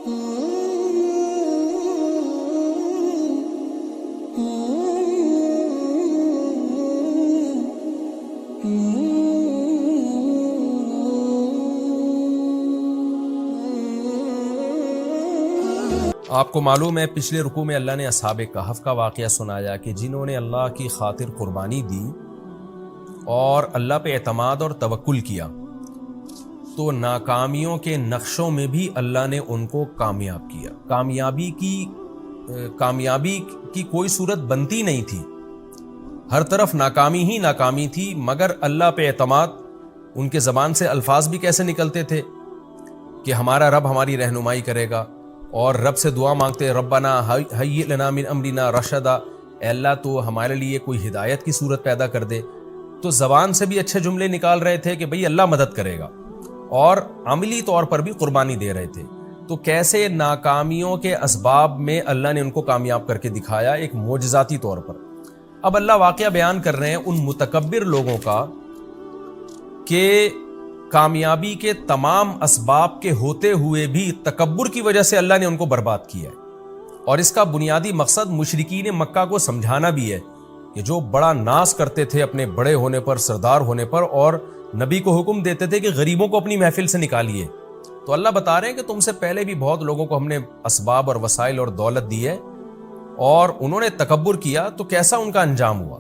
آپ کو معلوم ہے پچھلے رکوع میں اللہ نے اصحاب کہف کا واقعہ سنایا کہ جنہوں نے اللہ کی خاطر قربانی دی اور اللہ پہ اعتماد اور توکل کیا تو ناکامیوں کے نقشوں میں بھی اللہ نے ان کو کامیاب کیا. کامیابی کی کوئی صورت بنتی نہیں تھی، ہر طرف ناکامی ہی ناکامی تھی، مگر اللہ پہ اعتماد. ان کے زبان سے الفاظ بھی کیسے نکلتے تھے کہ ہمارا رب ہماری رہنمائی کرے گا، اور رب سے دعا مانگتے ربنا ہیئ لنا من امرنا رشدا، اے اللہ تو ہمارے لیے کوئی ہدایت کی صورت پیدا کر دے. تو زبان سے بھی اچھے جملے نکال رہے تھے کہ بھئی اللہ مدد کرے گا، اور عملی طور پر بھی قربانی دے رہے تھے. تو کیسے ناکامیوں کے اسباب میں اللہ نے ان کو کامیاب کر کے دکھایا ایک معجزاتی طور پر. اب اللہ واقعہ بیان کر رہے ہیں ان متکبر لوگوں کا کہ کامیابی کے تمام اسباب کے ہوتے ہوئے بھی تکبر کی وجہ سے اللہ نے ان کو برباد کیا ہے. اور اس کا بنیادی مقصد مشرکین مکہ کو سمجھانا بھی ہے کہ جو بڑا ناز کرتے تھے اپنے بڑے ہونے پر، سردار ہونے پر، اور نبی کو حکم دیتے تھے کہ غریبوں کو اپنی محفل سے نکالیے، تو اللہ بتا رہے ہیں کہ تم سے پہلے بھی بہت لوگوں کو ہم نے اسباب اور وسائل اور دولت دی ہے، اور انہوں نے تکبر کیا تو کیسا ان کا انجام ہوا.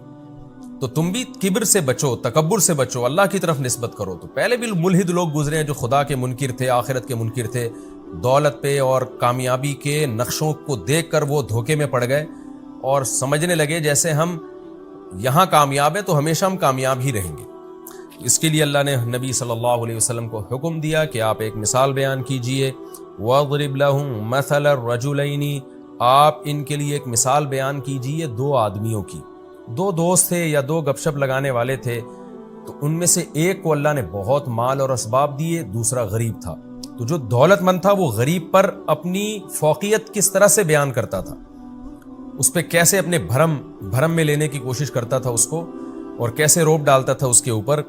تو تم بھی کبر سے بچو، تکبر سے بچو، اللہ کی طرف نسبت کرو. تو پہلے بھی ملحد لوگ گزرے ہیں جو خدا کے منکر تھے، آخرت کے منکر تھے، دولت پہ اور کامیابی کے نقشوں کو دیکھ کر وہ دھوکے میں پڑ گئے اور سمجھنے لگے جیسے ہم یہاں کامیاب ہیں تو ہمیشہ ہم کامیاب ہی رہیں گے. اس کے لیے اللہ نے نبی صلی اللہ علیہ وسلم کو حکم دیا کہ آپ ایک مثال بیان کیجئے. وَاضْرِبْ لَهُم مَثَلَ الرَّجُلَيْنِ، آپ ان کے لیے ایک مثال بیان کیجئے دو آدمیوں کی. دو دوست تھے یا دو گپ شپ لگانے والے تھے، تو ان میں سے ایک کو اللہ نے بہت مال اور اسباب دیے، دوسرا غریب تھا. تو جو دولت مند تھا وہ غریب پر اپنی فوقیت کس طرح سے بیان کرتا تھا، اس پہ کیسے اپنے بھرم میں لینے کی کوشش کرتا تھا اس کو، اور کیسے روب ڈالتا تھا اس کے اوپر.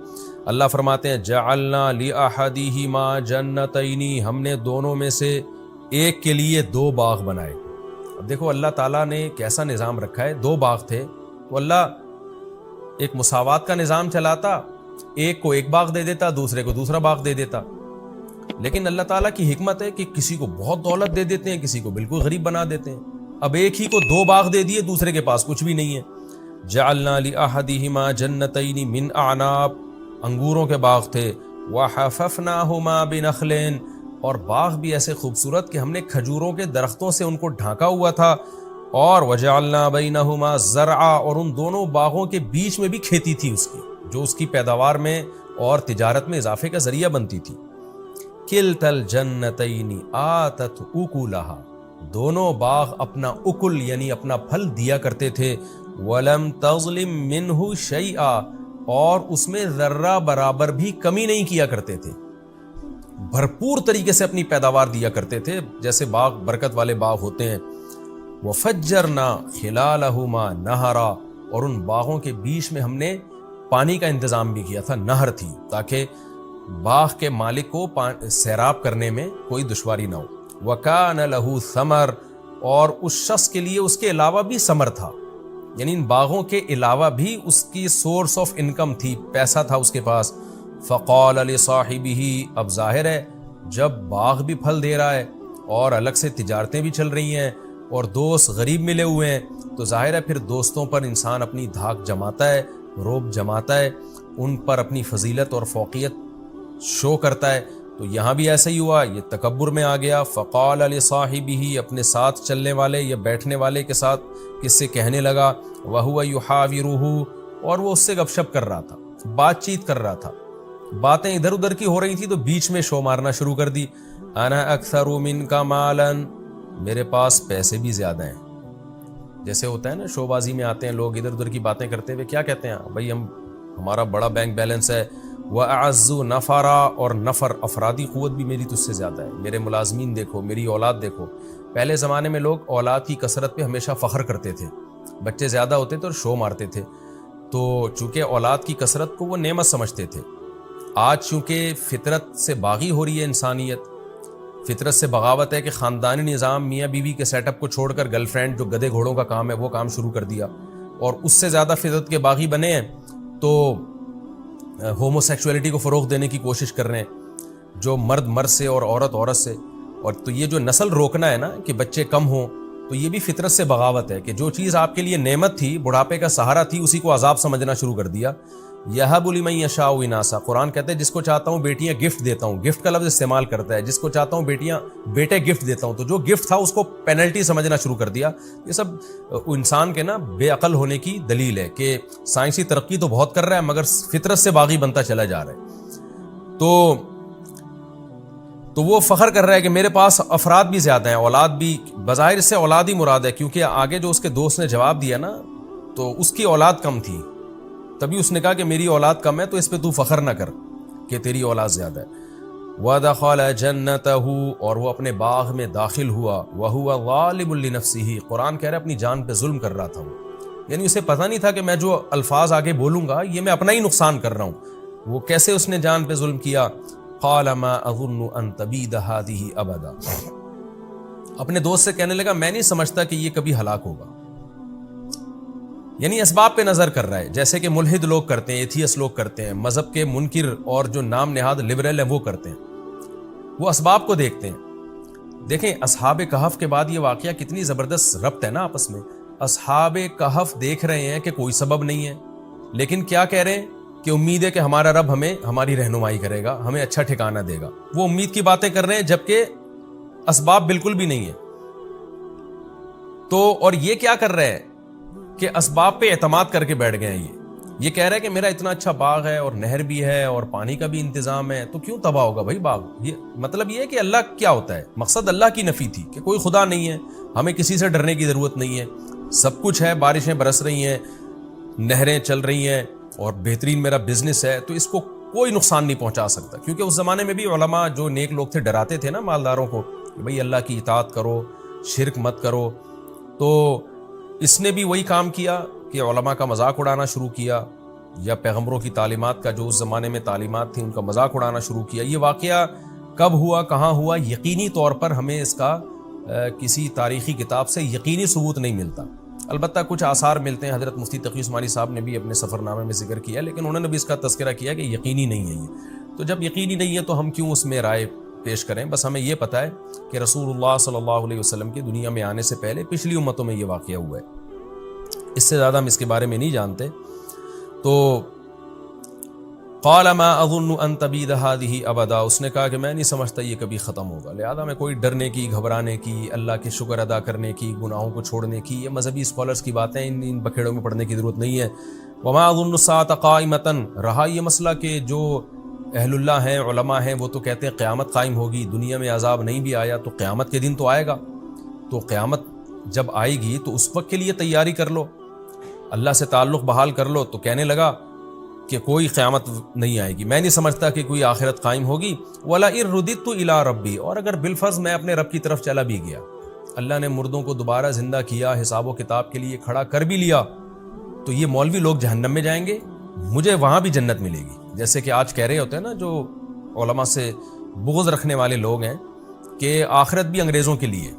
اللہ فرماتے ہیں جعلنا لأحدہما جنتین، ہم نے دونوں میں سے ایک کے لیے دو باغ بنائے. اب دیکھو اللہ تعالیٰ نے کیسا نظام رکھا ہے. دو باغ تھے تو اللہ ایک مساوات کا نظام چلاتا، ایک کو ایک باغ دے دیتا، دوسرے کو دوسرا باغ دے دیتا. لیکن اللہ تعالیٰ کی حکمت ہے کہ کسی کو بہت دولت دے دیتے ہیں، کسی کو بالکل غریب بنا دیتے ہیں. اب ایک ہی کو دو باغ دے دیے، دوسرے کے پاس کچھ بھی نہیں ہے. جعلنا لأحدہما جنتین من اعناب، انگوروں کے باغ تھے. وحففناہما بنخل، اور باغ بھی ایسے خوبصورت کہ ہم نے کھجوروں کے درختوں سے ان کو ڈھانکا ہوا تھا. اور وجعلنا بینہما زرعا، اور ان دونوں باغوں کے بیچ میں بھی کھیتی تھی اس کی، جو اس کی پیداوار میں اور تجارت میں اضافے کا ذریعہ بنتی تھی. کلتا الجنتین آتت اکلہا، دونوں باغ اپنا اکل یعنی اپنا پھل دیا کرتے تھے. ولم تظلم منہ شیئا، اور اس میں ذرہ برابر بھی کمی نہیں کیا کرتے تھے، بھرپور طریقے سے اپنی پیداوار دیا کرتے تھے جیسے باغ برکت والے باغ ہوتے ہیں. وفجرنا خلالہما نہرا، اور ان باغوں کے بیچ میں ہم نے پانی کا انتظام بھی کیا تھا، نہر تھی تاکہ باغ کے مالک کو سیراب کرنے میں کوئی دشواری نہ ہو. وَكَانَ لَهُ ثَمَرٌ، اور اس شخص کے لیے اس کے علاوہ بھی ثمر تھا، یعنی ان باغوں کے علاوہ بھی اس کی سورس آف انکم تھی، پیسہ تھا اس کے پاس. فقال لصاحبہ، اب ظاہر ہے جب باغ بھی پھل دے رہا ہے اور الگ سے تجارتیں بھی چل رہی ہیں اور دوست غریب ملے ہوئے ہیں، تو ظاہر ہے پھر دوستوں پر انسان اپنی دھاک جماتا ہے، روب جماتا ہے، ان پر اپنی فضیلت اور فوقیت شو کرتا ہے. تو یہاں بھی ایسا ہی ہوا، یہ تکبر میں آ گیا. فقال لصاحبہ، اپنے ساتھ چلنے والے یا بیٹھنے والے کے ساتھ کس سے کہنے لگا. وَهُوَ يُحَاوِرُهُ، اور وہ اس سے گپ شپ کر رہا تھا، بات چیت کر رہا تھا، باتیں ادھر ادھر کی ہو رہی تھی تو بیچ میں شو مارنا شروع کر دی. انا اکثر منک مالا، میرے پاس پیسے بھی زیادہ ہیں. جیسے ہوتا ہے نا شو بازی میں آتے ہیں لوگ ادھر ادھر کی باتیں کرتے ہوئے، کیا کہتے ہیں بھائی ہمارا بڑا بینک بیلنس ہے. وَأَعَزُّ نَفَرًا، اور نفر افرادی قوت بھی میری تجھ سے زیادہ ہے، میرے ملازمین دیکھو، میری اولاد دیکھو. پہلے زمانے میں لوگ اولاد کی کثرت پہ ہمیشہ فخر کرتے تھے، بچے زیادہ ہوتے تھے اور شو مارتے تھے. تو چونکہ اولاد کی کثرت کو وہ نعمت سمجھتے تھے. آج چونکہ فطرت سے باغی ہو رہی ہے انسانیت، فطرت سے بغاوت ہے کہ خاندانی نظام میاں بیوی کے سیٹ اپ کو چھوڑ کر گرل فرینڈ جو گدھے گھوڑوں کا کام ہے وہ کام شروع کر دیا، اور اس سے زیادہ فطرت کے باغی بنے ہیں تو ہومو سیکچولیٹی کو فروغ دینے کی کوشش کر رہے ہیں، جو مرد مرد سے اور عورت عورت سے. اور تو یہ جو نسل روکنا ہے نا کہ بچے کم ہوں، تو یہ بھی فطرت سے بغاوت ہے کہ جو چیز آپ کے لیے نعمت تھی، بڑھاپے کا سہارا تھی، اسی کو عذاب سمجھنا شروع کر دیا. یہب لمن یشاء اناسا، قرآن کہتے ہیں جس کو چاہتا ہوں بیٹیاں گفٹ دیتا ہوں، گفٹ کا لفظ استعمال کرتا ہے، جس کو چاہتا ہوں بیٹے گفٹ دیتا ہوں. تو جو گفٹ تھا اس کو پینلٹی سمجھنا شروع کر دیا. یہ سب انسان کے نا بے عقل ہونے کی دلیل ہے کہ سائنسی ترقی تو بہت کر رہا ہے مگر فطرت سے باغی بنتا چلا جا رہا ہے. تو وہ فخر کر رہا ہے کہ میرے پاس افراد بھی زیادہ ہیں، اولاد بھی. بظاہر اس سے اولاد ہی مراد ہے، کیونکہ آگے جو اس کے دوست نے جواب دیا نا تو اس کی اولاد کم تھی، تبھی اس نے کہا کہ میری اولاد کم ہے تو اس پہ تو فخر نہ کر کہ تیری اولاد زیادہ ہے. وَدَخَلَ جَنَّتَهُ، اور وہ اپنے باغ میں داخل ہوا. وَهُوَ ظَالِمٌ لِنَفْسِهِ، قرآن کہہ رہا ہے اپنی جان پہ ظلم کر رہا تھا وہ، یعنی اسے پتہ نہیں تھا کہ میں جو الفاظ آگے بولوں گا یہ میں اپنا ہی نقصان کر رہا ہوں. وہ کیسے اس نے جان پہ ظلم کیا؟ قَالَ مَا أَظُنُّ أَن تَبِيدَ هَٰذِهِ أَبَدًا، اپنے دوست سے کہنے لگا میں نہیں سمجھتا کہ یہ کبھی ہلاک ہوگا. یعنی اسباب پہ نظر کر رہا ہے، جیسے کہ ملحد لوگ کرتے ہیں، ایتھیس لوگ کرتے ہیں، مذہب کے منکر اور جو نام نہاد لبرل ہیں وہ کرتے ہیں، وہ اسباب کو دیکھتے ہیں. دیکھیں اصحاب کہف کے بعد یہ واقعہ کتنی زبردست ربط ہے نا آپس میں. اصحاب کہف دیکھ رہے ہیں کہ کوئی سبب نہیں ہے، لیکن کیا کہہ رہے ہیں کہ امید ہے کہ ہمارا رب ہمیں ہماری رہنمائی کرے گا، ہمیں اچھا ٹھکانہ دے گا. وہ امید کی باتیں کر رہے ہیں جبکہ اسباب بالکل بھی نہیں ہے. تو اور یہ کیا کر رہے ہیں کہ اسباب پہ اعتماد کر کے بیٹھ گئے ہیں. یہ کہہ رہے ہیں کہ میرا اتنا اچھا باغ ہے اور نہر بھی ہے اور پانی کا بھی انتظام ہے، تو کیوں تباہ ہوگا بھائی باغ؟ یہ مطلب یہ ہے کہ اللہ کیا ہوتا ہے، مقصد اللہ کی نفی تھی کہ کوئی خدا نہیں ہے، ہمیں کسی سے ڈرنے کی ضرورت نہیں ہے، سب کچھ ہے، بارشیں برس رہی ہیں، نہریں چل رہی ہیں اور بہترین میرا بزنس ہے، تو اس کو کوئی نقصان نہیں پہنچا سکتا. کیونکہ اس زمانے میں بھی علماء جو نیک لوگ تھے ڈراتے تھے نا مالداروں کو کہ بھائی اللہ کی اطاعت کرو، شرک مت کرو. تو اس نے بھی وہی کام کیا کہ علماء کا مذاق اڑانا شروع کیا، یا پیغمبروں کی تعلیمات کا جو اس زمانے میں تعلیمات تھیں ان کا مذاق اڑانا شروع کیا. یہ واقعہ کب ہوا، کہاں ہوا، یقینی طور پر ہمیں اس کا کسی تاریخی کتاب سے یقینی ثبوت نہیں ملتا. البتہ کچھ آثار ملتے ہیں، حضرت مفتی تقی عثمانی صاحب نے بھی اپنے سفر نامے میں ذکر کیا، لیکن انہوں نے بھی اس کا تذکرہ کیا کہ یقینی نہیں ہے یہ. تو جب یقینی نہیں ہے تو ہم کیوں اس میں رائے پیش کریں؟ بس ہمیں یہ پتہ ہے کہ رسول اللہ صلی اللہ علیہ وسلم کی دنیا میں آنے سے پہلے پچھلی امتوں میں یہ واقعہ ہوا ہے، اس سے زیادہ ہم اس کے بارے میں نہیں جانتے. تو قال ما اظن ان تبید هذه ابدا، اس نے کہا کہ میں نہیں سمجھتا یہ کبھی ختم ہوگا، لہذا میں کوئی ڈرنے کی، گھبرانے کی، اللہ کے شکر ادا کرنے کی، گناہوں کو چھوڑنے کی، یہ مذہبی اسکالرز کی باتیں ان بکھیڑوں میں پڑھنے کی ضرورت نہیں ہے. وما اظن الساعة قائمة، رہا یہ مسئلہ کہ جو اہل اللہ ہیں، علماء ہیں، وہ تو کہتے ہیں قیامت قائم ہوگی، دنیا میں عذاب نہیں بھی آیا تو قیامت کے دن تو آئے گا، تو قیامت جب آئے گی تو اس وقت کے لیے تیاری کر لو، اللہ سے تعلق بحال کر لو. تو کہنے لگا کہ کوئی قیامت نہیں آئے گی، میں نہیں سمجھتا کہ کوئی آخرت قائم ہوگی. وَلَئِن رُدِدتُّ إِلَىٰ رَبِّي، اور اگر بالفرض میں اپنے رب کی طرف چلا بھی گیا، اللہ نے مردوں کو دوبارہ زندہ کیا، حساب و کتاب کے لیے کھڑا کر بھی لیا، تو یہ مولوی لوگ جہنم میں جائیں گے، مجھے وہاں بھی جنت ملے گی. جیسے کہ آج کہہ رہے ہوتے ہیں نا جو علماء سے بغض رکھنے والے لوگ ہیں کہ آخرت بھی انگریزوں کے لیے،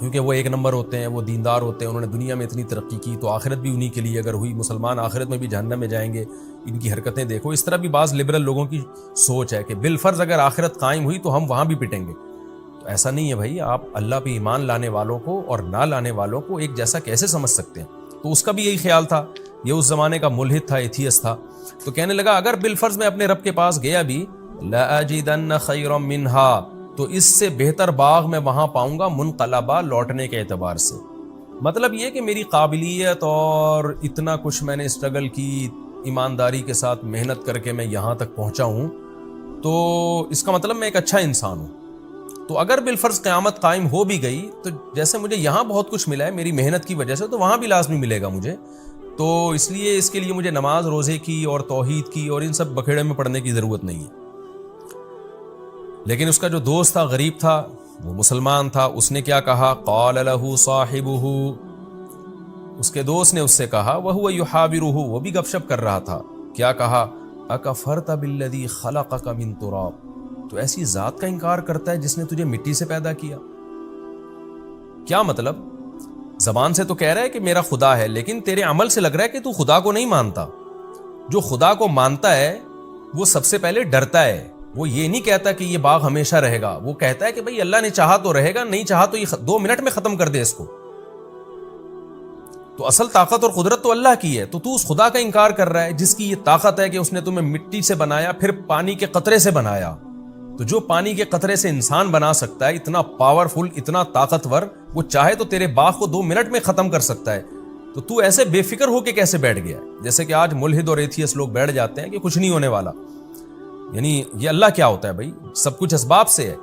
کیونکہ وہ ایک نمبر ہوتے ہیں، وہ دیندار ہوتے ہیں، انہوں نے دنیا میں اتنی ترقی کی تو آخرت بھی انہی کے لیے اگر ہوئی، مسلمان آخرت میں بھی جہنم میں جائیں گے، ان کی حرکتیں دیکھو. اس طرح بھی بعض لبرل لوگوں کی سوچ ہے کہ بالفرض اگر آخرت قائم ہوئی تو ہم وہاں بھی پٹیں گے. تو ایسا نہیں ہے بھائی، آپ اللہ پہ ایمان لانے والوں کو اور نہ لانے والوں کو ایک جیسا کیسے سمجھ سکتے ہیں؟ تو اس کا بھی یہی خیال تھا، یہ اس زمانے کا ملحد تھا، ایتھیس تھا. تو کہنے لگا اگر بالفرض میں اپنے رب کے پاس گیا بھی، لَأَجِدَنَّ خَيْرًا مِّنْهَا، تو اس سے بہتر باغ میں وہاں پاؤں گا منقلبہ، لوٹنے کے اعتبار سے. مطلب یہ کہ میری قابلیت اور اتنا کچھ میں نے اسٹرگل کی، ایمانداری کے ساتھ محنت کر کے میں یہاں تک پہنچا ہوں، تو اس کا مطلب میں ایک اچھا انسان ہوں. تو اگر بالفرض قیامت قائم ہو بھی گئی تو جیسے مجھے یہاں بہت کچھ ملا ہے میری محنت کی وجہ سے، تو وہاں بھی لازمی ملے گا مجھے. تو اس لیے اس کے لیے مجھے نماز روزے کی اور توحید کی اور ان سب بکھیڑے میں پڑھنے کی ضرورت نہیں ہے. لیکن اس کا جو دوست تھا، غریب تھا، وہ مسلمان تھا، اس نے کیا کہا؟ قال له صاحبه، اس کے دوست نے اس سے کہا، وهو يحاوره، وہ بھی گپ شپ کر رہا تھا، کیا کہا؟ اکفرت بالذی خلقک من تراب، تو ایسی ذات کا انکار کرتا ہے جس نے تجھے مٹی سے پیدا کیا. کیا مطلب؟ زبان سے تو کہہ رہا ہے کہ میرا خدا ہے، لیکن تیرے عمل سے لگ رہا ہے کہ تو خدا کو نہیں مانتا. جو خدا کو مانتا ہے وہ سب سے پہلے ڈرتا ہے. وہ یہ نہیں کہتا کہ یہ باغ ہمیشہ رہے گا، وہ کہتا ہے کہ بھئی اللہ نے چاہا تو رہے گا، نہیں چاہا تو یہ 2 منٹ میں ختم کر دے اس کو. تو اصل طاقت اور قدرت تو اللہ کی ہے، تو اس خدا کا انکار کر رہا ہے جس کی یہ طاقت ہے کہ اس نے تمہیں مٹی سے بنایا، پھر پانی کے قطرے سے بنایا. تو جو پانی کے قطرے سے انسان بنا سکتا ہے، اتنا پاورفل، اتنا طاقتور، وہ چاہے تو تیرے باغ کو 2 منٹ میں ختم کر سکتا ہے. تو ایسے بے فکر ہو کے کیسے بیٹھ گیا ہے؟ جیسے کہ آج ملحد اور ایتھیسٹ لوگ بیٹھ جاتے ہیں کہ کچھ نہیں ہونے والا. یعنی یہ اللہ کیا ہوتا ہے بھائی؟ سب کچھ اسباب سے ہے.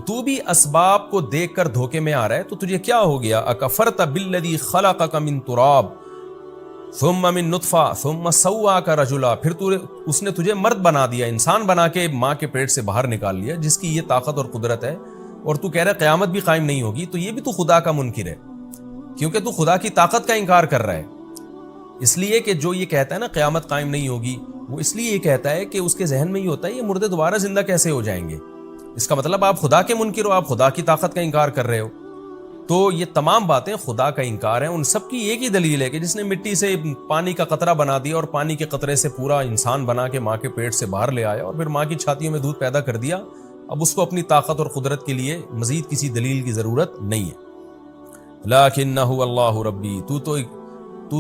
تو بھی اسباب کو دیکھ کر دھوکے میں آ رہا ہے. تو تجھے کیا ہو گیا؟ اکفرت بالذی خلقک من تراب ثم من نطفہ ثم سواک رجلا. پھر اس نے تجھے مرد بنا دیا، انسان بنا کے ماں کے پیٹ سے باہر نکال لیا، جس کی یہ طاقت اور قدرت ہے. اور تو کہہ رہا ہے قیامت بھی قائم نہیں ہوگی. تو یہ بھی تو خدا کا منکر ہے، کیونکہ تو خدا کی طاقت کا انکار کر رہا ہے. اس لیے کہ جو یہ کہتا ہے نا قیامت قائم نہیں ہوگی، وہ اس لیے یہ کہتا ہے کہ اس کے ذہن میں یہ ہوتا ہے یہ مردے دوبارہ زندہ کیسے ہو جائیں گے. اس کا مطلب آپ خدا کے منکر ہو، آپ خدا کی طاقت کا انکار کر رہے ہو. تو یہ تمام باتیں خدا کا انکار ہیں. ان سب کی ایک ہی دلیل ہے کہ جس نے مٹی سے پانی کا قطرہ بنا دیا اور پانی کے قطرے سے پورا انسان بنا کے ماں کے پیٹ سے باہر لے آیا اور پھر ماں کی چھاتیوں میں دودھ پیدا کر دیا. اب اس کو اپنی طاقت اور قدرت کے لیے مزید کسی دلیل کی ضرورت نہیں ہے. لکنہ اللہ ربی.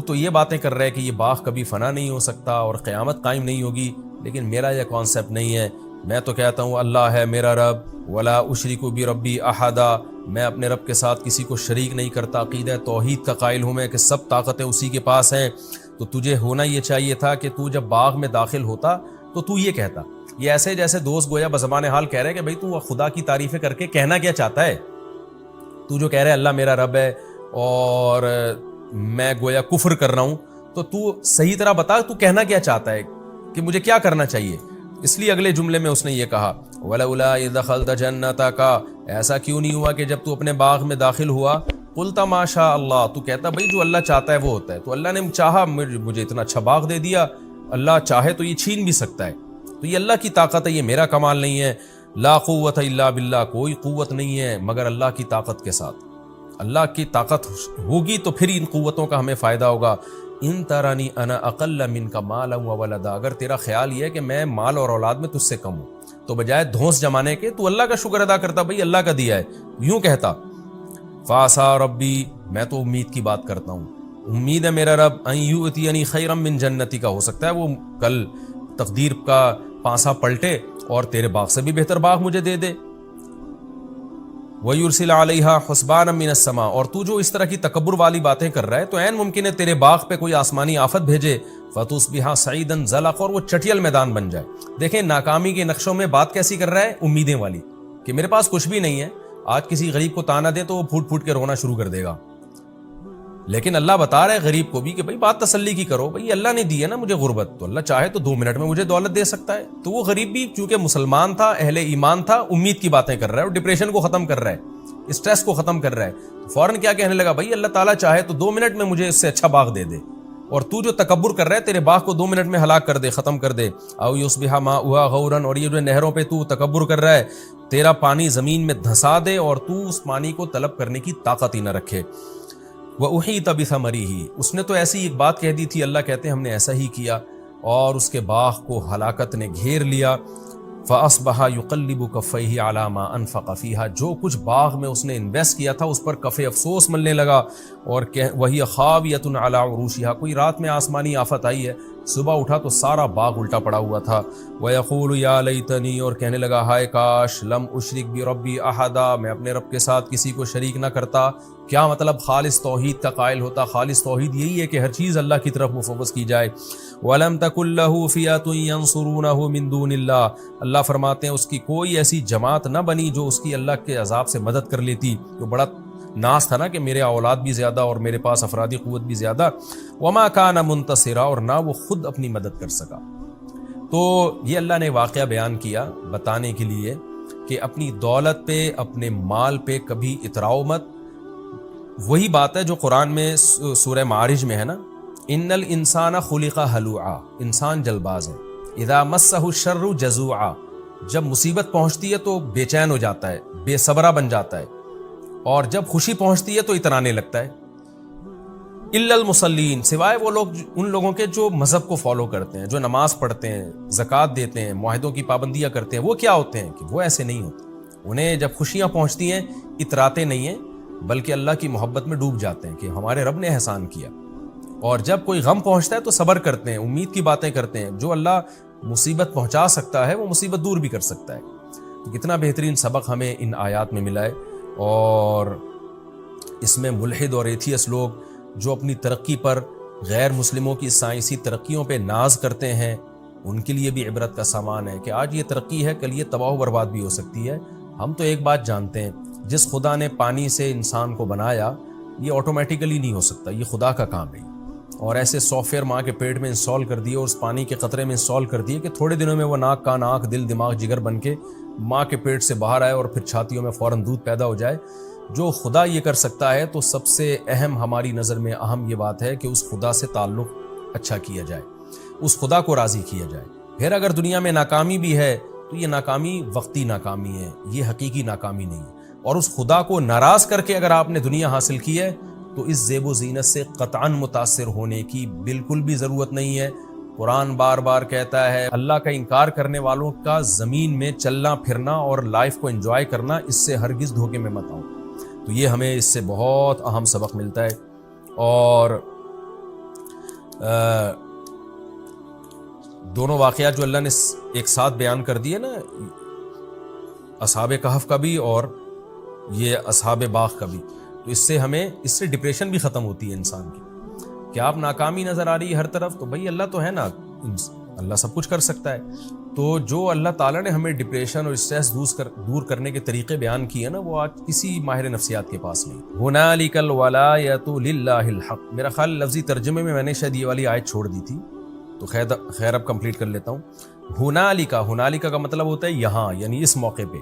تو یہ باتیں کر رہے کہ یہ باغ کبھی فنا نہیں ہو سکتا اور قیامت قائم نہیں ہوگی، لیکن میرا یہ کانسیپٹ نہیں ہے. میں تو کہتا ہوں اللہ ہے میرا رب، ولا اشرک بربی احدا. میں اپنے رب کے ساتھ کسی کو شریک نہیں کرتا. عقیدہ توحید کا قائل ہوں میں کہ سب طاقتیں اسی کے پاس ہیں. تو تجھے ہونا یہ چاہیے تھا کہ تو جب باغ میں داخل ہوتا تو یہ کہتا. یہ ایسے جیسے دوست گویا بزبان حال کہہ رہے کہ بھئی تو خدا کی تعریفیں کر کے کہنا کیا چاہتا ہے. تو جو کہہ رہے اللہ میرا رب ہے اور میں گویا کفر کر رہا ہوں، تو صحیح طرح بتا تو کہنا کیا چاہتا ہے کہ مجھے کیا کرنا چاہیے. اس لیے اگلے جملے میں اس نے یہ کہا وَلَوْلَا إِذْ دَخَلْتَ جَنَّتَكَ. ایسا کیوں نہیں ہوا کہ جب تو اپنے باغ میں داخل ہوا قُلْتَ مَا شَاءَ اللَّهُ. تو کہتا بھئی جو اللہ چاہتا ہے وہ ہوتا ہے. تو اللہ نے چاہا مجھے اتنا اچھا باغ دے دیا، اللہ چاہے تو یہ چھین بھی سکتا ہے. تو یہ اللہ کی طاقت ہے، یہ میرا کمال نہیں ہے. لا قوت الا باللہ. کوئی قوت نہیں ہے مگر اللہ کی طاقت کے ساتھ. اللہ کی طاقت ہوگی تو پھر ان قوتوں کا ہمیں فائدہ ہوگا. ان ترانی انا اقل منک مالا وولدا. اگر تیرا خیال یہ ہے کہ میں مال اور اولاد میں تجھ سے کم ہوں تو بجائے دھونس جمانے کے تو اللہ کا شکر ادا کرتا، بھئی اللہ کا دیا ہے، یوں کہتا. فاسا ربی. میں تو امید کی بات کرتا ہوں، امید ہے میرا رب ان یؤتینی خیرا من جنتی کا. ہو سکتا ہے وہ کل تقدیر کا پانسا پلٹے اور تیرے باغ سے بھی بہتر باغ مجھے دے دے. وَيُرْسِلَ عَلَيْهَا حُسْبَانًا مِّنَ السَّمَاءِ. اور تو جو اس طرح کی تکبر والی باتیں کر رہا ہے تو عین ممکن ہے تیرے باغ پہ کوئی آسمانی آفت بھیجے. فَتُصْبِحَ صَعِيدًا زَلَقًا. اور وہ چٹیل میدان بن جائے. دیکھیں ناکامی کے نقشوں میں بات کیسی کر رہا ہے، امیدیں والی، کہ میرے پاس کچھ بھی نہیں ہے. آج کسی غریب کو تانا دے تو وہ پھوٹ پھوٹ کے رونا شروع کر دے گا. لیکن اللہ بتا رہا ہے غریب کو بھی کہ بھئی بات تسلی کی کرو، بھئی اللہ نے دی ہے نا مجھے غربت، تو اللہ چاہے تو 2 منٹ میں مجھے دولت دے سکتا ہے. تو وہ غریب بھی چونکہ مسلمان تھا، اہل ایمان تھا، امید کی باتیں کر رہا ہے اور ڈپریشن کو ختم کر رہا ہے، اسٹریس کو ختم کر رہا ہے. تو فوراً کیا کہنے لگا، بھئی اللہ تعالیٰ چاہے تو 2 منٹ میں مجھے اس سے اچھا باغ دے دے، اور تو جو تکبر کر رہا ہے تیرے باغ کو 2 منٹ میں ہلاک کر دے، ختم کر دے. او یصبح ماؤها غورا. اور یہ جو نہروں پہ تو تکبر کر رہا ہے، تیرا پانی زمین میں دھسا دے اور تو اس پانی کو طلب کرنے کی طاقت ہی نہ رکھے. وَأُحِيطَ بِثَمَرِهِ. اس نے تو ایسی ایک بات کہہ دی تھی، اللہ کہتے ہیں ہم نے ایسا ہی کیا اور اس کے باغ کو ہلاکت نے گھیر لیا. فَأَصْبَحَ يُقَلِّبُ كَفَّيْهِ عَلَى مَا أَنفَقَ فِيهَا. جو کچھ باغ میں اس نے انویسٹ کیا تھا اس پر کف افسوس ملنے لگا. اور وَهِيَ خَاوِيَةٌ عَلَى عُرُوشِهَا. کوئی رات میں آسمانی آفت آئی ہے، صبح اٹھا تو سارا باغ الٹا پڑا ہوا تھا. وَيَقُولُ يَا لَيْتَنِي. اور کہنے لگا ہائے کاش، لَمْ أُشْرِكْ بِرَبِّي أَحَدًا. میں اپنے رب کے ساتھ کسی کو شریک نہ کرتا. کیا مطلب؟ خالص توحید کا قائل ہوتا. خالص توحید یہی ہے کہ ہر چیز اللہ کی طرف مفوض کی جائے. وَلَمْ تَكُن لَّهُ فِئَةٌ يَنصُرُونَهُ مِن دُونِ اللَّهِ. اللہ فرماتے ہیں اس کی کوئی ایسی جماعت نہ بنی جو اس کی اللہ کے عذاب سے مدد کر لیتی. جو بڑا ناز تھا نا کہ میرے اولاد بھی زیادہ اور میرے پاس افرادی قوت بھی زیادہ. وَمَا كَانَ مُنتَصِرًا. اور نہ وہ خود اپنی مدد کر سکا. تو یہ اللہ نے واقعہ بیان کیا بتانے کے لیے کہ اپنی دولت پہ، اپنے مال پہ کبھی اتراؤ مت. وہی بات ہے جو قرآن میں سورہ معارج میں ہے نا، ان الانسان خلق ہلوعا. انسان جلد باز ہے. اذا مسہ الشر جزوعا. جب مصیبت پہنچتی ہے تو بے چین ہو جاتا ہے، بے صبرا بن جاتا ہے، اور جب خوشی پہنچتی ہے تو اترانے لگتا ہے۔ الا المصلین، سوائے وہ لوگ، ان لوگوں کے جو مذہب کو فالو کرتے ہیں، جو نماز پڑھتے ہیں، زکوٰۃ دیتے ہیں، معاہدوں کی پابندیاں کرتے ہیں، وہ کیا ہوتے ہیں کہ وہ ایسے نہیں ہوتے۔ انہیں جب خوشیاں پہنچتی ہیں اتراتے نہیں ہیں، بلکہ اللہ کی محبت میں ڈوب جاتے ہیں کہ ہمارے رب نے احسان کیا، اور جب کوئی غم پہنچتا ہے تو صبر کرتے ہیں، امید کی باتیں کرتے ہیں۔ جو اللہ مصیبت پہنچا سکتا ہے وہ مصیبت دور بھی کر سکتا ہے۔ تو کتنا بہترین سبق ہمیں ان آیات میں ملا ہے، اور اس میں ملحد اور ایتھیس لوگ جو اپنی ترقی پر غیر مسلموں کی سائنسی ترقیوں پہ ناز کرتے ہیں، ان کے لیے بھی عبرت کا سامان ہے کہ آج یہ ترقی ہے، کل یہ تباہ و برباد بھی ہو سکتی ہے۔ ہم تو ایک بات جانتے ہیں، جس خدا نے پانی سے انسان کو بنایا یہ آٹومیٹیکلی نہیں ہو سکتا، یہ خدا کا کام ہے، اور ایسے سافٹ ویئر ماں کے پیٹ میں انسٹال کر دیے اور اس پانی کے قطرے میں انسٹال کر دیے کہ تھوڑے دنوں میں وہ ناک کان آنکھ دل دماغ جگر بن کے ماں کے پیٹ سے باہر آئے اور پھر چھاتیوں میں فوراً دودھ پیدا ہو جائے۔ جو خدا یہ کر سکتا ہے تو سب سے اہم ہماری نظر میں اہم یہ بات ہے کہ اس خدا سے تعلق اچھا کیا جائے، اس خدا کو راضی کیا جائے۔ پھر اگر دنیا میں ناکامی بھی ہے تو یہ ناکامی وقتی ناکامی ہے، یہ حقیقی ناکامی نہیں ہے، اور اس خدا کو ناراض کر کے اگر آپ نے دنیا حاصل کی ہے تو اس زیب و زینت سے قطعاً متاثر ہونے کی بالکل بھی ضرورت نہیں ہے۔ قرآن بار بار کہتا ہے اللہ کا انکار کرنے والوں کا زمین میں چلنا پھرنا اور لائف کو انجوائے کرنا، اس سے ہرگز دھوکے میں مت آؤ۔ تو یہ ہمیں اس سے بہت اہم سبق ملتا ہے۔ اور دونوں واقعات جو اللہ نے ایک ساتھ بیان کر دیے نا، اصحاب کہف کا بھی اور یہ اصحاب باغ کا بھی، تو اس سے ڈپریشن بھی ختم ہوتی ہے انسان کی کہ آپ ناکامی نظر آ رہی ہے ہر طرف، تو بھائی اللہ تو ہے نا، اللہ سب کچھ کر سکتا ہے۔ تو جو اللہ تعالیٰ نے ہمیں ڈپریشن اور اسٹریس دور کرنے کے طریقے بیان کیے نا، وہ آج کسی ماہر نفسیات کے پاس نہیں۔ ہنالک الولایۃ للہ الحق، میرا خیال لفظی ترجمے میں نے شاید یہ والی آیت چھوڑ دی تھی، تو خیر اب کمپلیٹ کر لیتا ہوں۔ ہنالک کا مطلب ہوتا ہے یہاں، یعنی اس موقع پہ۔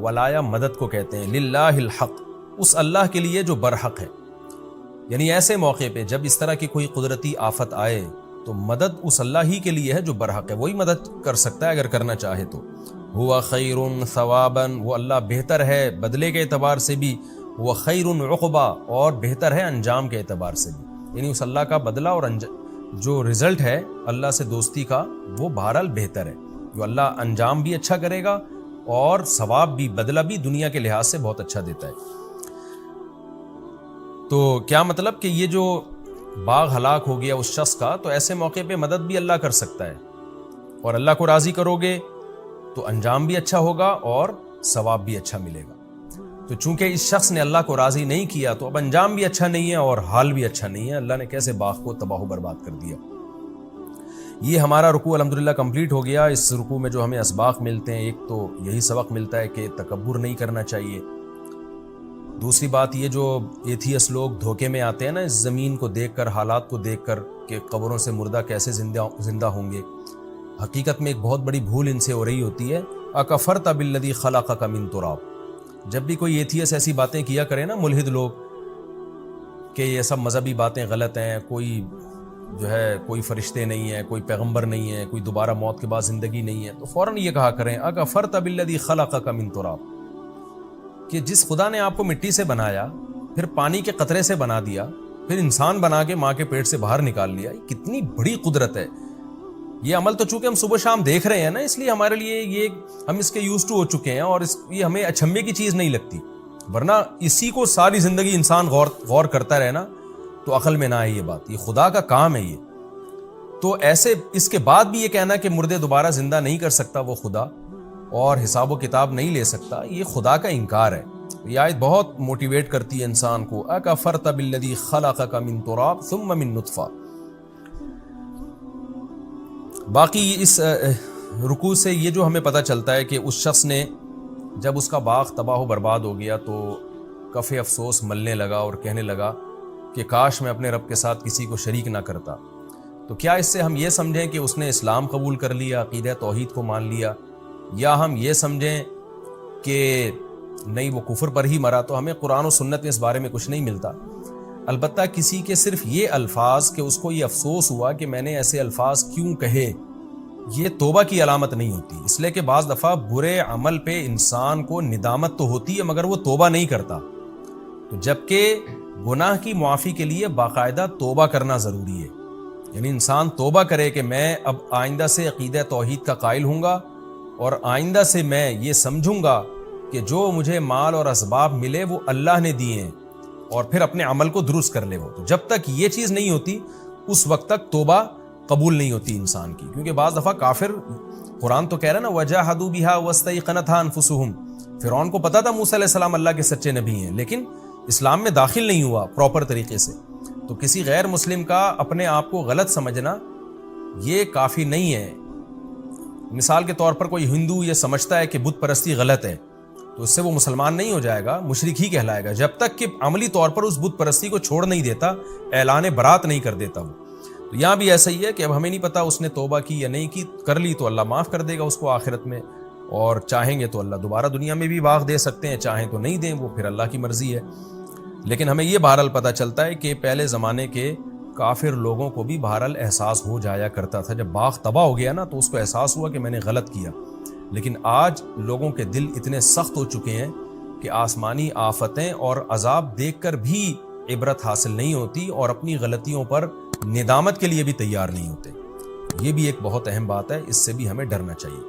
ولایا مدد کو کہتے ہیں، للہ الحق، اس اللہ کے لیے جو برحق ہے، یعنی ایسے موقع پہ جب اس طرح کی کوئی قدرتی آفت آئے تو مدد اس اللہ ہی کے لیے ہے جو برحق ہے، وہی مدد کر سکتا ہے اگر کرنا چاہے تو۔ ہوا خیر ثوابا، وہ اللہ بہتر ہے بدلے کے اعتبار سے بھی، وہ خیر عقبا، اور بہتر ہے انجام کے اعتبار سے بھی، یعنی اس اللہ کا بدلہ اور جو رزلٹ ہے اللہ سے دوستی کا وہ بہرحال بہتر ہے، جو اللہ انجام بھی اچھا کرے گا اور ثواب بھی، بدلہ بھی دنیا کے لحاظ سے بہت اچھا دیتا ہے۔ تو کیا مطلب کہ یہ جو باغ ہلاک ہو گیا اس شخص کا، تو ایسے موقع پہ مدد بھی اللہ کر سکتا ہے، اور اللہ کو راضی کرو گے تو انجام بھی اچھا ہوگا اور ثواب بھی اچھا ملے گا۔ تو چونکہ اس شخص نے اللہ کو راضی نہیں کیا تو اب انجام بھی اچھا نہیں ہے اور حال بھی اچھا نہیں ہے، اللہ نے کیسے باغ کو تباہ و برباد کر دیا۔ یہ ہمارا رکوع الحمدللہ کمپلیٹ ہو گیا۔ اس رکوع میں جو ہمیں اسباق ملتے ہیں، ایک تو یہی سبق ملتا ہے کہ تکبر نہیں کرنا چاہیے۔ دوسری بات یہ جو ایتھیس لوگ دھوکے میں آتے ہیں نا، اس زمین کو دیکھ کر، حالات کو دیکھ کر کہ قبروں سے مردہ کیسے زندہ ہوں گے، حقیقت میں ایک بہت بڑی بھول ان سے ہو رہی ہوتی ہے۔ اکفرت بالذی خلقک من تراب، جب بھی کوئی ایتھیس ایسی باتیں کیا کرے نا، ملحد لوگ، کہ یہ سب مذہبی باتیں غلط ہیں، کوئی فرشتے نہیں ہیں، کوئی پیغمبر نہیں ہے، کوئی دوبارہ موت کے بعد زندگی نہیں ہے، تو فوراً یہ کہا کریں اکفرت بالذی خلقک من تراب، کہ جس خدا نے آپ کو مٹی سے بنایا، پھر پانی کے قطرے سے بنا دیا، پھر انسان بنا کے ماں کے پیٹ سے باہر نکال لیا، کتنی بڑی قدرت ہے۔ یہ عمل تو چونکہ ہم صبح شام دیکھ رہے ہیں نا، اس لیے ہمارے لیے یہ ہم اس کے یوز ٹو ہو چکے ہیں، اور یہ ہمیں اچھمبے کی چیز نہیں لگتی، ورنہ اسی کو ساری زندگی انسان غور کرتا رہے نا تو عقل میں نہ آئے یہ بات، یہ خدا کا کام ہے یہ۔ تو ایسے اس کے بعد بھی یہ کہنا کہ مردے دوبارہ زندہ نہیں کر سکتا وہ خدا، اور حساب و کتاب نہیں لے سکتا، یہ خدا کا انکار ہے۔ یہ آیت بہت موٹیویٹ کرتی ہے انسان کو، اکفرت بالذی خلقک من تراب ثم من نطفہ۔ باقی اس رکوع سے یہ جو ہمیں پتہ چلتا ہے کہ اس شخص نے جب اس کا باغ تباہ و برباد ہو گیا تو کف افسوس ملنے لگا اور کہنے لگا کہ کاش میں اپنے رب کے ساتھ کسی کو شریک نہ کرتا۔ تو کیا اس سے ہم یہ سمجھیں کہ اس نے اسلام قبول کر لیا، عقیدہ توحید کو مان لیا، یا ہم یہ سمجھیں کہ نہیں وہ کفر پر ہی مرا؟ تو ہمیں قرآن و سنت میں اس بارے میں کچھ نہیں ملتا۔ البتہ کسی کے صرف یہ الفاظ کہ اس کو یہ افسوس ہوا کہ میں نے ایسے الفاظ کیوں کہے، یہ توبہ کی علامت نہیں ہوتی، اس لیے کہ بعض دفعہ برے عمل پہ انسان کو ندامت تو ہوتی ہے مگر وہ توبہ نہیں کرتا، تو جبکہ گناہ کی معافی کے لیے باقاعدہ توبہ کرنا ضروری ہے، یعنی انسان توبہ کرے کہ میں اب آئندہ سے عقیدہ توحید کا قائل ہوں گا اور آئندہ سے میں یہ سمجھوں گا کہ جو مجھے مال اور اسباب ملے وہ اللہ نے دیے ہیں، اور پھر اپنے عمل کو درست کر لے وہ. تو جب تک یہ چیز نہیں ہوتی اس وقت تک توبہ قبول نہیں ہوتی انسان کی، کیونکہ بعض دفعہ کافر، قرآن تو کہہ رہا ہے نا وَجَاهَدُوا بِهَا وَاسْتَيْقَنَتْهَا أَنفُسُهُمْ، فرعون کو پتا تھا موسیٰ علیہ السلام اللہ کے سچے نبی ہیں لیکن اسلام میں داخل نہیں ہوا پراپر طریقے سے. تو کسی غیر مسلم کا اپنے آپ کو غلط سمجھنا یہ کافی نہیں ہے. مثال کے طور پر کوئی ہندو یہ سمجھتا ہے کہ بت پرستی غلط ہے تو اس سے وہ مسلمان نہیں ہو جائے گا، مشرک ہی کہلائے گا جب تک کہ عملی طور پر اس بت پرستی کو چھوڑ نہیں دیتا، اعلان برات نہیں کر دیتا وہ. تو یہاں بھی ایسا ہی ہے کہ اب ہمیں نہیں پتا اس نے توبہ کی یا نہیں کی، کر لی تو اللہ معاف کر دے گا اس کو آخرت میں، اور چاہیں گے تو اللہ دوبارہ دنیا میں بھی باغ دے سکتے ہیں، چاہیں تو نہیں دیں، وہ پھر اللہ کی مرضی ہے. لیکن ہمیں یہ بہرحال پتہ چلتا ہے کہ پہلے زمانے کے کافر لوگوں کو بھی بہرحال احساس ہو جایا کرتا تھا، جب باغ تباہ ہو گیا نا تو اس کو احساس ہوا کہ میں نے غلط کیا. لیکن آج لوگوں کے دل اتنے سخت ہو چکے ہیں کہ آسمانی آفتیں اور عذاب دیکھ کر بھی عبرت حاصل نہیں ہوتی اور اپنی غلطیوں پر ندامت کے لیے بھی تیار نہیں ہوتے. یہ بھی ایک بہت اہم بات ہے، اس سے بھی ہمیں ڈرنا چاہیے.